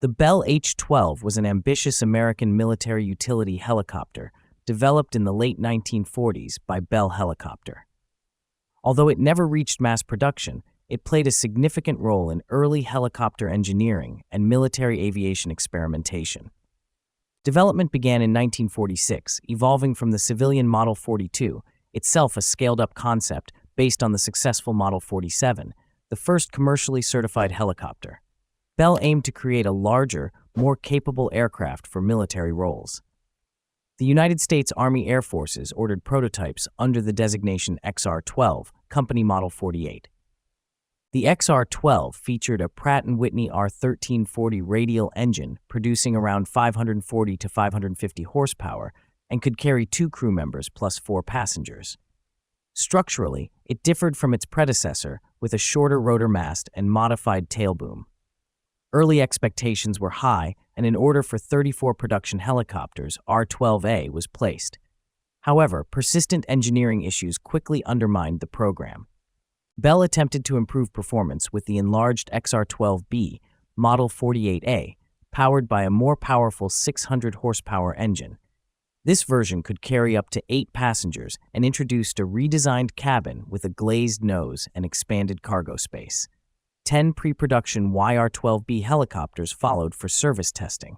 The Bell H-12 was an ambitious American military utility helicopter developed in the late 1940s by Bell Helicopter. Although it never reached mass production, it played a significant role in early helicopter engineering and military aviation experimentation. Development began in 1946, evolving from the civilian Model 42, itself a scaled-up concept based on the successful Model 47, the first commercially certified helicopter. Bell aimed to create a larger, more capable aircraft for military roles. The United States Army Air Forces ordered prototypes under the designation XR-12, Company Model 48. The XR-12 featured a Pratt & Whitney R1340 radial engine producing around 540 to 550 horsepower and could carry 2 crew members plus 4 passengers. Structurally, it differed from its predecessor with a shorter rotor mast and modified tail boom. Early expectations were high, and an order for 34 production helicopters, R-12A, was placed. However, persistent engineering issues quickly undermined the program. Bell attempted to improve performance with the enlarged XR-12B, Model 48A, powered by a more powerful 600 horsepower engine. This version could carry up to 8 passengers and introduced a redesigned cabin with a glazed nose and expanded cargo space. 10 pre-production YR-12B helicopters followed for service testing.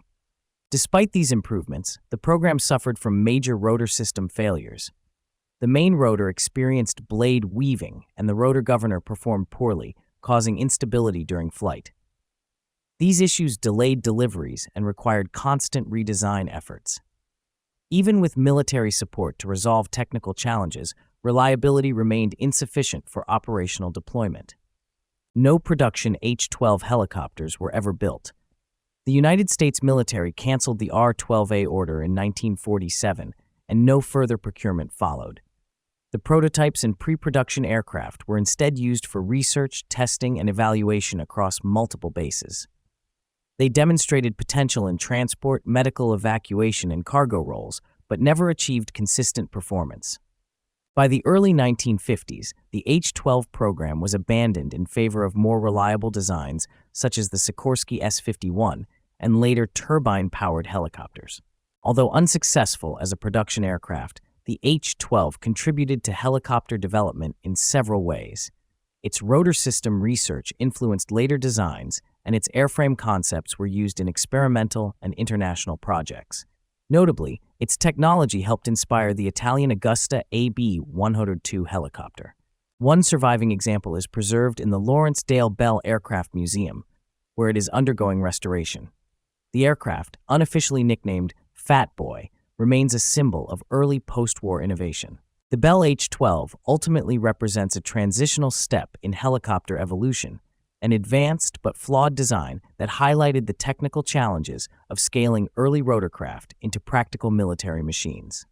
Despite these improvements, the program suffered from major rotor system failures. The main rotor experienced blade weaving, and the rotor governor performed poorly, causing instability during flight. These issues delayed deliveries and required constant redesign efforts. Even with military support to resolve technical challenges, reliability remained insufficient for operational deployment. No production H-12 helicopters were ever built. The United States military canceled the R-12A order in 1947, and no further procurement followed. The prototypes and pre-production aircraft were instead used for research, testing, and evaluation across multiple bases. They demonstrated potential in transport, medical evacuation, and cargo roles, but never achieved consistent performance. By the early 1950s, the H-12 program was abandoned in favor of more reliable designs such as the Sikorsky S-51 and later turbine-powered helicopters. Although unsuccessful as a production aircraft, the H-12 contributed to helicopter development in several ways. Its rotor system research influenced later designs, and its airframe concepts were used in experimental and international projects. Notably, its technology helped inspire the Italian Agusta AB-102 helicopter. One surviving example is preserved in the Lawrence Dale Bell Aircraft Museum, where it is undergoing restoration. The aircraft, unofficially nicknamed Fat Boy, remains a symbol of early post-war innovation. The Bell H-12 ultimately represents a transitional step in helicopter evolution, an advanced but flawed design that highlighted the technical challenges of scaling early rotorcraft into practical military machines.